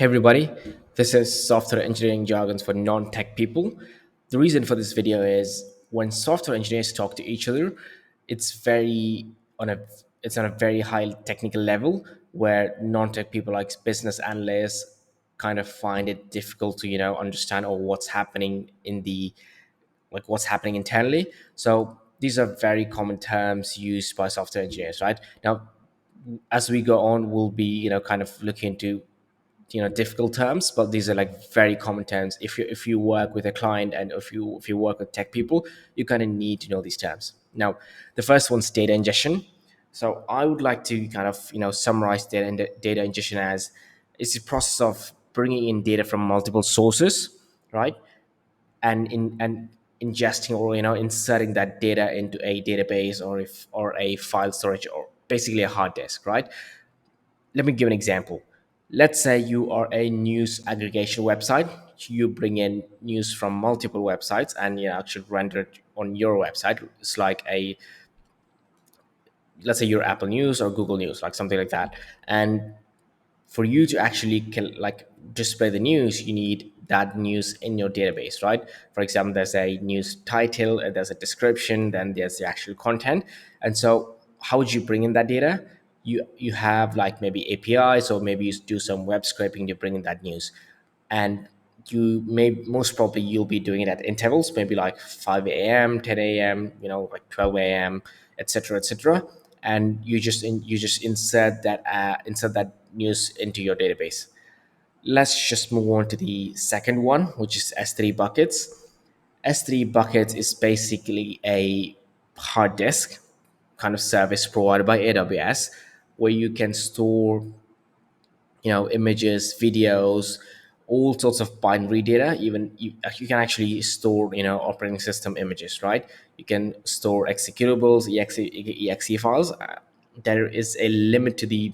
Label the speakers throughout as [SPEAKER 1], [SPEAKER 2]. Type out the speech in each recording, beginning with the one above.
[SPEAKER 1] Hey everybody, this is software engineering jargons for non-tech people. The reason for this video is when software engineers talk to each other, it's very on a it's on a very high technical level where non-tech people like business analysts kind of find it difficult to understand or what's happening in the what's happening internally. So these are very common terms used by software engineers, right? Now, as we go on, we'll be kind of looking into difficult terms, but these are like very common terms. If you work with a client and if you work with tech people, you kind of need to know these terms. Now, the first one's data ingestion. So I would like to kind of summarize data ingestion as it's the process of bringing in data from multiple sources, right? And ingesting or inserting that data into a database or a file storage or basically a hard disk, right? Let me give an example. Let's say you are a news aggregation website. You bring in news from multiple websites and you actually render it on your website. It's like a, let's say your Apple News or Google News, like something like that. And for you to actually like display the news, you need that news in your database, right? For example, there's a news title, there's a description, then there's the actual content. And so how would you bring in that data? You have like maybe APIs, or maybe you do some web scraping to bring in that news. And you may most probably you'll be doing it at intervals, maybe like 5 a.m., 10 a.m., like 12 a.m., etc., etc. And you just insert that news into your database. Let's just move on to the second one, which is S3 buckets. S3 buckets is basically a hard disk kind of service provided by AWS, where you can store images, videos, all sorts of binary data. Even you can actually store operating system images, right? You can store executables, exe files. There is a limit to the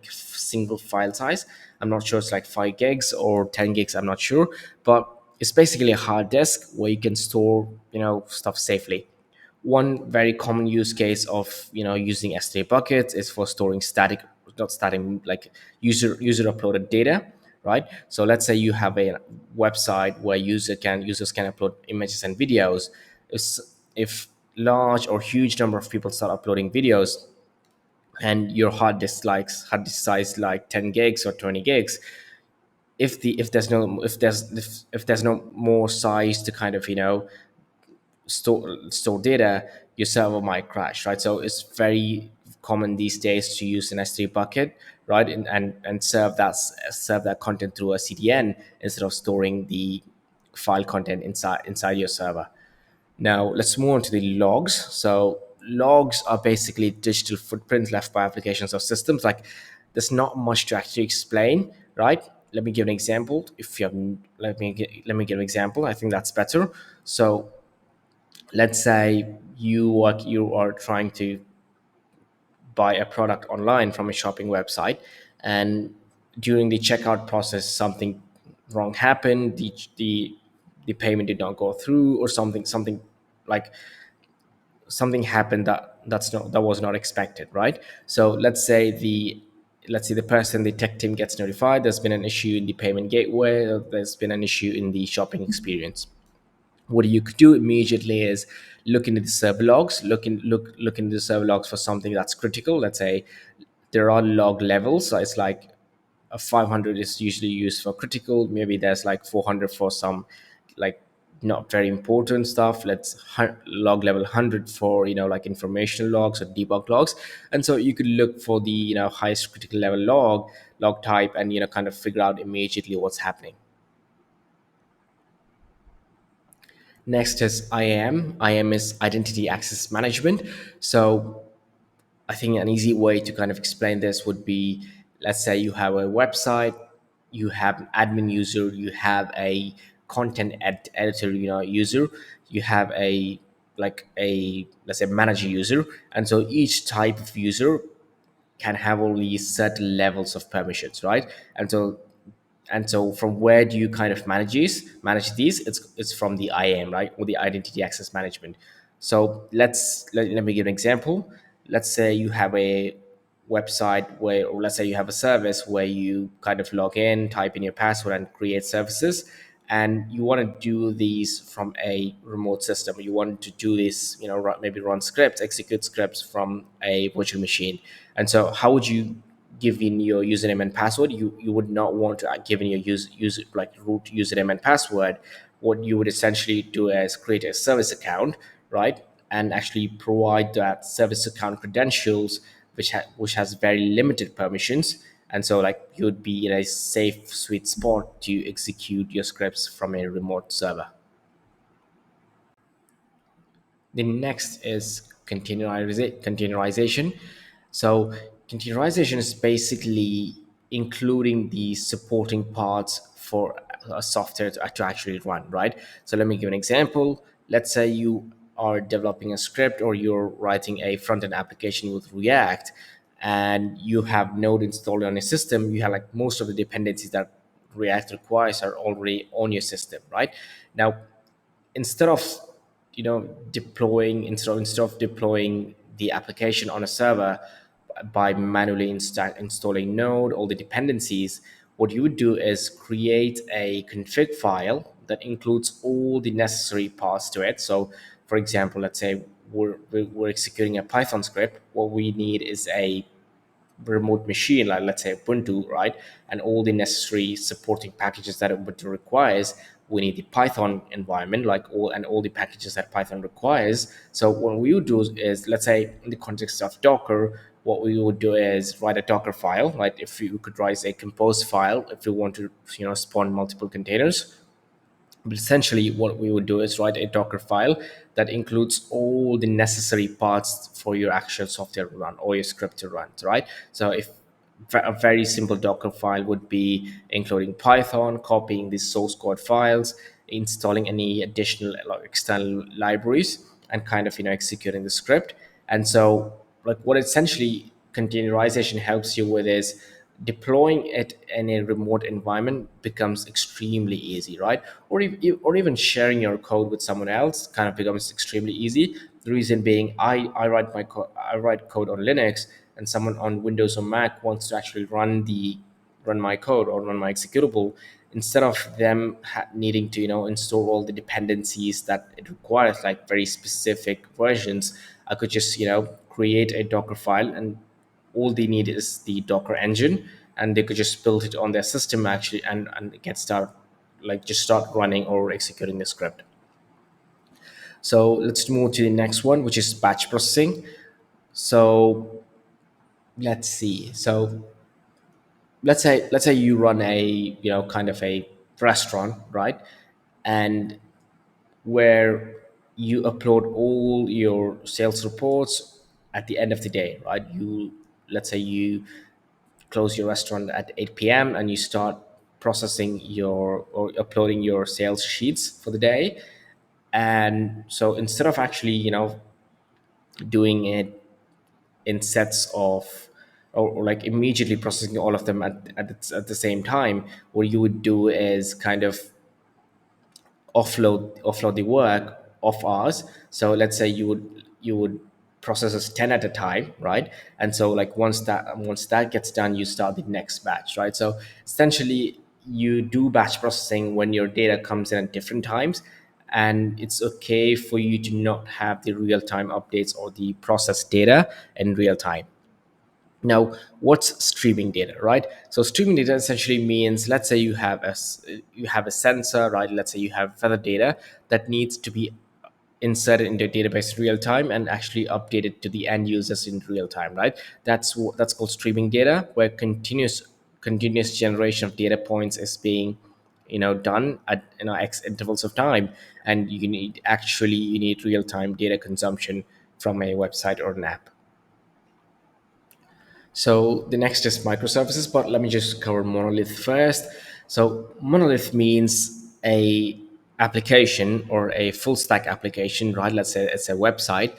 [SPEAKER 1] single file size. I'm not sure, it's like 5 gigs or 10 gigs, I'm not sure, but it's basically a hard disk where you can store stuff safely. One very common use case of using S3 buckets is for storing static, not static, like user uploaded data, right? So let's say you have a website where users can upload images and videos. If large or huge number of people start uploading videos, and your hard disk size like 10 gigs or 20 gigs, if there's no more size to kind of store data, your server might crash, right? So it's very common these days to use an S3 bucket, right? And serve that content through a CDN instead of storing the file content inside your server. Now let's move on to the logs. So logs are basically digital footprints left by applications or systems. Like, there's not much to actually explain, right? Let me give an example. If you have, let me give an example. I think that's better. So let's say you are trying to buy a product online from a shopping website, and during the checkout process something wrong happened. The payment did not go through, or something like something happened that was not expected, right? So let's say the person, the tech team, gets notified there's been an issue in the payment gateway, or there's been an issue in the shopping experience. What you could do immediately is look into the server logs, look into the server logs for something that's critical. Let's say there are log levels. So it's like a 500 is usually used for critical. Maybe there's like 400 for some like not very important stuff. Let's log level 100 for like informational logs or debug logs. And so you could look for the highest critical level log type, and kind of figure out immediately what's happening. Next is IAM. IAM is identity access management. So I think an easy way to kind of explain this would be, let's say you have a website, you have an admin user, you have a editor, user, you have a let's say manager user, and so each type of user can have only certain levels of permissions, right? And so from where do you kind of manage these? It's from the IAM, right? Or the identity access management. So let me give an example. Let's say you have a website where, or let's say you have a service where you kind of log in, type in your password, and create services, and you want to do these from a remote system. You want to do this, maybe run scripts, execute scripts from a virtual machine. And so how would you give in your username and password? You would not want to give in your user like root username and password. What you would essentially do is create a service account, right, and actually provide that service account credentials, which has very limited permissions. And so like you would be in a safe sweet spot to execute your scripts from a remote server. The next is containerization. So containerization is basically including the supporting parts for a software to actually run, right? So let me give an example. Let's say you are developing a script, or you're writing a front-end application with React, and you have Node installed on your system. You have like most of the dependencies that React requires are already on your system, right? Now, instead of instead of deploying the application on a server by manually installing Node, all the dependencies, what you would do is create a config file that includes all the necessary parts to it. So for example, let's say we're executing a Python script. What we need is a remote machine, like let's say Ubuntu, right? And all the necessary supporting packages that Ubuntu requires. We need the Python environment, like all the packages that Python requires. So what we would do is, let's say in the context of Docker, what we would do is write a Docker file. Like if you could write a compose file, if you want to, spawn multiple containers. But essentially, what we would do is write a Docker file that includes all the necessary parts for your actual software to run, or your script to run, right? So if a very simple Docker file would be including Python, copying the source code files, installing any additional like, external libraries, and kind of executing the script. And so, like what essentially containerization helps you with is deploying it in a remote environment becomes extremely easy, right? Or even sharing your code with someone else kind of becomes extremely easy. The reason being, I write code on Linux, and someone on Windows or Mac wants to actually run my code or run my executable. Instead of them needing to install all the dependencies that it requires, like very specific versions, I could just create a Docker file, and all they need is the Docker engine, and they could just build it on their system actually, and get start like just start running or executing the script. So let's move to the next one, which is batch processing. So let's see. So let's say you run a kind of a restaurant, right? And where you upload all your sales reports at the end of the day, right? Let's say you close your restaurant at 8 p.m. and you start processing your or uploading your sales sheets for the day. And so instead of actually doing it in sets of, or like immediately processing all of them at the same time, what you would do is kind of offload the work of ours. So let's say you would process us 10 at a time, right? And so like once that gets done, you start the next batch, right? So essentially you do batch processing when your data comes in at different times, and it's okay for you to not have the real-time updates or the processed data in real time. Now, what's streaming data, right? So streaming data essentially means, let's say you have a sensor, right? Let's say you have weather data that needs to be inserted into a database in real time and actually updated to the end users in real time, right? That's called streaming data, where continuous generation of data points is being done at x intervals of time, and you need real time data consumption from a website or an app. So the next is microservices, but let me just cover monolith first. So monolith means a application or a full stack application, right? Let's say it's a website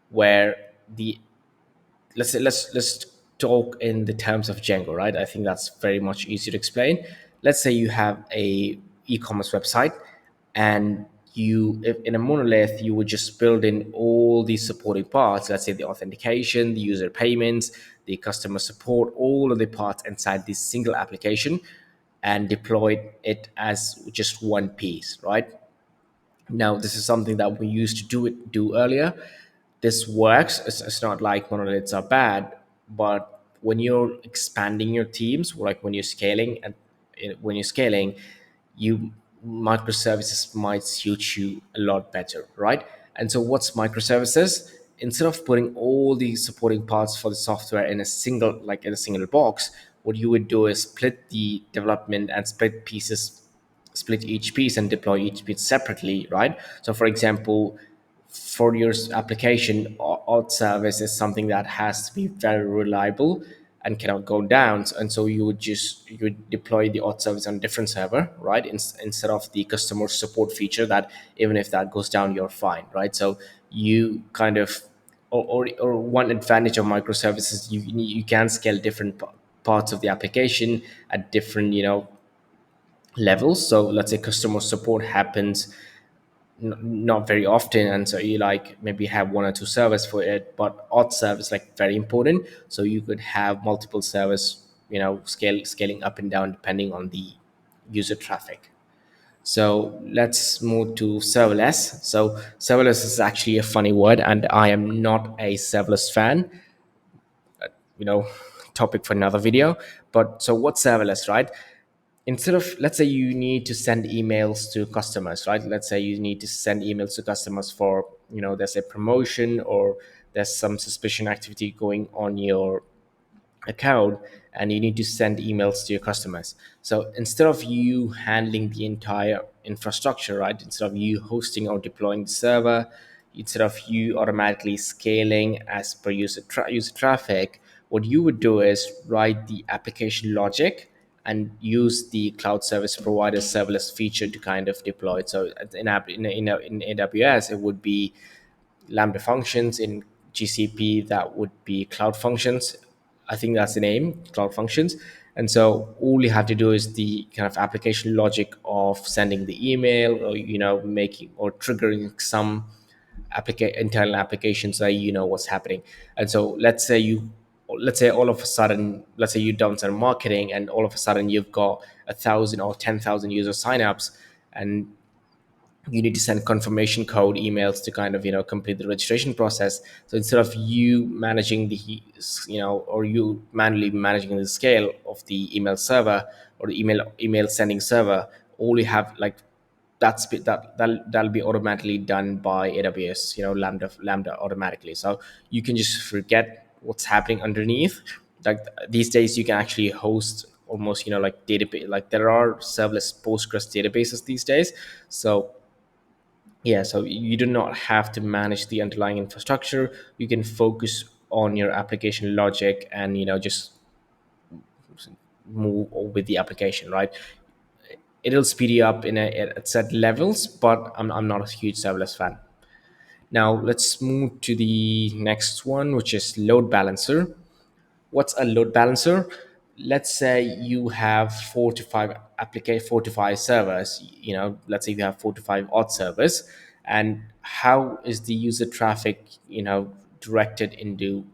[SPEAKER 1] where the let's talk in the terms of Django, right? I think that's very much easier to explain. Let's say you have a e-commerce website, and you, if in a monolith, you would just build in all these supporting parts, let's say the authentication, the user payments, the customer support, all of the parts inside this single application, and deploy it as just one piece, right? Now, this is something that we used to do earlier. This works. It's not like monoliths are bad, but when you're expanding your teams, like when you're scaling, and when you're scaling, you microservices might suit you a lot better, right? And so, what's microservices? Instead of putting all the supporting parts for the software in a single, like in a single box, what you would do is split the development and split each piece and deploy each piece separately, right? So, for example, for your application, auth service is something that has to be very reliable and cannot go down. And so you would deploy the auth service on a different server, right? Instead of the customer support feature that even if that goes down, you're fine, right? So you kind of or one advantage of microservices, you can scale different parts of the application at different levels. So let's say customer support happens not very often, and so you like maybe have one or two servers for it, but auth service like very important, so you could have multiple servers, scaling up and down depending on the user traffic. So let's move to serverless. So serverless is actually a funny word, and I am not a serverless fan, you know topic for another video. But so what's serverless, right? Instead of, let's say you need to send emails to customers, right? Let's say you need to send emails to customers for, there's a promotion or there's some suspicion activity going on your account, and you need to send emails to your customers. So instead of you handling the entire infrastructure, right, instead of you hosting or deploying the server, instead of you automatically scaling as per user traffic, what you would do is write the application logic and use the cloud service provider serverless feature to kind of deploy it. So in AWS, it would be Lambda functions. In GCP, that would be Cloud Functions. I think that's the name, Cloud Functions. And so all you have to do is the kind of application logic of sending the email, or making or triggering some internal applications that what's happening. And so let's say all of a sudden, let's say you've done some marketing, and all of a sudden you've got 1,000 or 10,000 user signups, and you need to send confirmation code emails to kind of complete the registration process. So instead of you managing the or you manually managing the scale of the email server or the email sending server, all you have, like, that'll be automatically done by AWS, Lambda automatically. So you can just forget what's happening underneath. Like these days you can actually host almost like database, like there are serverless Postgres databases these days. So yeah, so you do not have to manage the underlying infrastructure. You can focus on your application logic and just move with the application, right? It'll speed you up at set levels, but I'm not a huge serverless fan. Now let's move to the next one, which is load balancer. What's a load balancer? Let's say you have four to five servers. Let's say you have 4 to 5 odd servers, and how is the user traffic directed into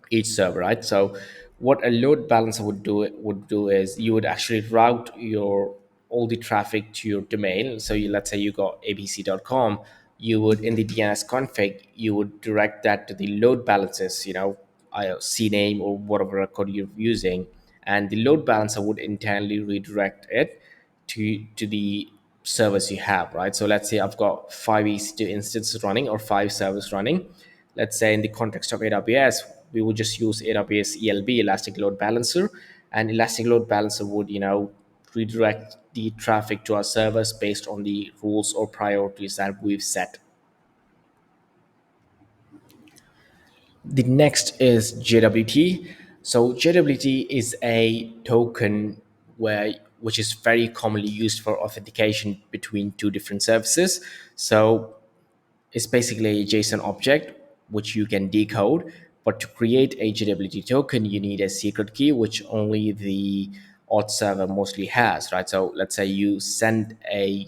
[SPEAKER 1] each server, right? So what a load balancer would do is you would actually route your all the traffic to your domain. So let's say you got abc.com, you would, in the DNS config, you would direct that to the load balancers, CNAME or whatever code you're using, and the load balancer would internally redirect it to the servers you have, right? So let's say I've got 5 EC2 instances running or 5 servers running. Let's say in the context of AWS, we would just use AWS ELB, Elastic Load Balancer, and Elastic Load Balancer would, redirect the traffic to our servers based on the rules or priorities that we've set. The next is JWT. So JWT is a token which is very commonly used for authentication between two different services. So it's basically a JSON object which you can decode. But to create a JWT token, you need a secret key, which only the auth server mostly has, right? So let's say you send a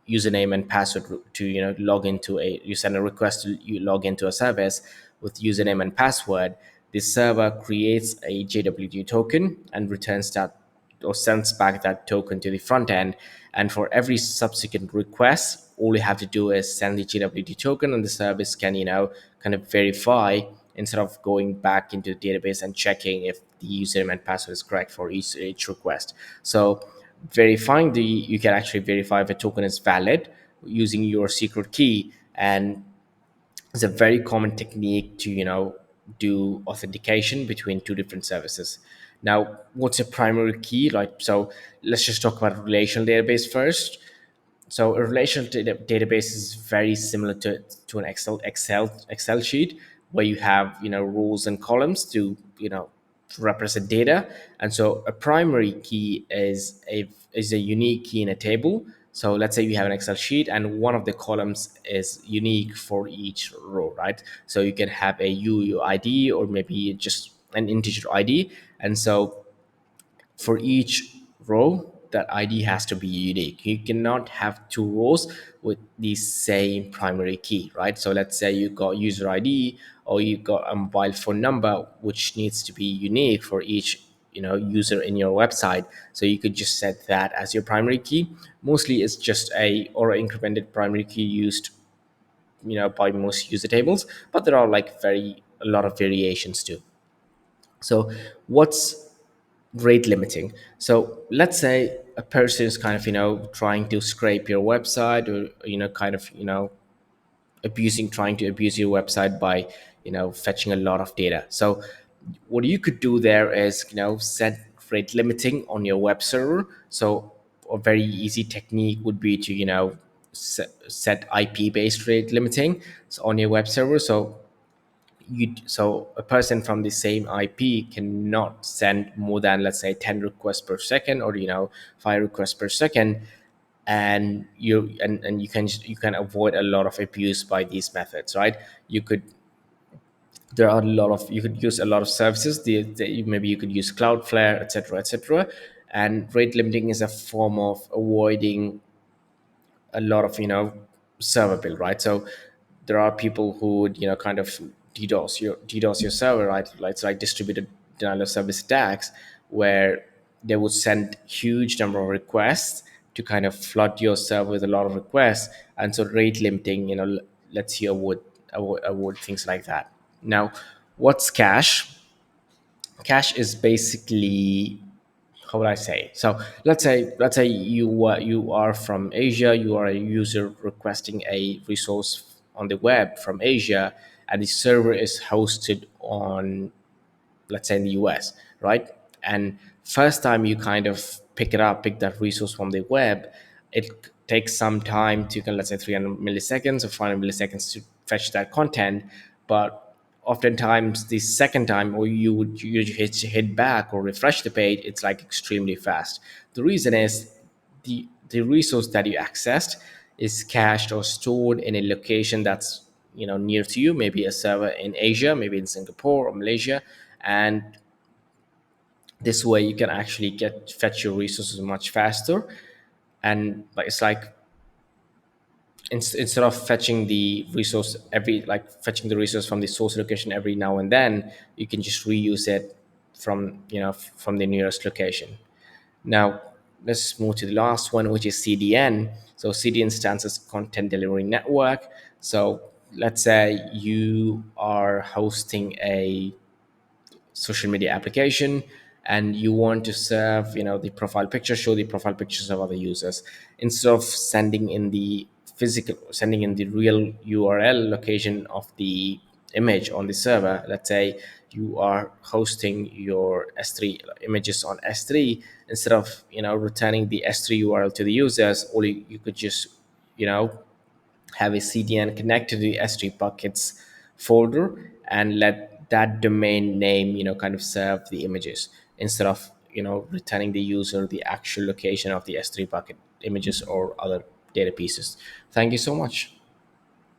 [SPEAKER 1] username and password to log into a you send a request to you log into a service with username and password. The server creates a JWT token and returns that or sends back that token to the front end. And for every subsequent request, all you have to do is send the JWT token, and the service can, kind of verify instead of going back into the database and checking if the username and password is correct for each request. So you can actually verify if a token is valid using your secret key. And it's a very common technique to do authentication between two different services. Now, what's a primary key? Like, so let's just talk about a relational database first. So a relational database is very similar to an Excel sheet, where you have rows and columns to represent data. And so a primary key is a unique key in a table. So let's say you have an Excel sheet and one of the columns is unique for each row, right? So you can have a UUID or maybe just an integer ID. And so for each row, that ID has to be unique. You cannot have two rows with the same primary key, right? So let's say you got user ID or you got a mobile phone number, which needs to be unique for each user in your website. So you could just set that as your primary key. Mostly it's just a or incremented primary key used by most user tables, but there are like very a lot of variations too. So what's rate limiting? So let's say a person is kind of trying to scrape your website, or kind of abusing trying to abuse your website by fetching a lot of data. So what you could do there is set rate limiting on your web server. So a very easy technique would be to set IP based rate limiting on your web server. So a person from the same IP cannot send more than, let's say, 10 requests per second, or 5 requests per second. And you can avoid a lot of abuse by these methods, right? There are a lot of you could use a lot of services. Maybe you could use Cloudflare, etc., etc. And rate limiting is a form of avoiding a lot of server build, right? So there are people who would kind of DDoS your server, right? Like it's like distributed denial of service attacks, where they would send huge number of requests to kind of flood your server with a lot of requests. And so rate limiting lets you avoid things like that. Now, what's cache? Cache is basically, how would I say? So let's say you are from Asia, you are a user requesting a resource on the web from Asia, and the server is hosted on, let's say, in the US, right? And first time you kind of pick that resource from the web, it takes some time to, let's say, 300 milliseconds or 500 milliseconds to fetch that content. But oftentimes the second time, or you hit back or refresh the page, it's like extremely fast. The reason is the resource that you accessed is cached or stored in a location that's near to you, maybe a server in Asia, maybe in Singapore or Malaysia. And this way you can actually get fetch your resources much faster. And like it's like, instead of fetching the resource from the source location every now and then, you can just reuse it from the nearest location. Now, let's move to the last one, which is CDN. So CDN stands as Content Delivery Network. So let's say you are hosting a social media application, and you want to serve the profile picture, show the profile pictures of other users, instead of sending in the real URL location of the image on the server. Let's say you are hosting your S3 images on S3. Instead of returning the S3 URL to the users, or you could just you know have a CDN connected to the S3 buckets folder, and let that domain name, kind of serve the images, instead of, returning the user the actual location of the S3 bucket images or other data pieces. Thank you so much.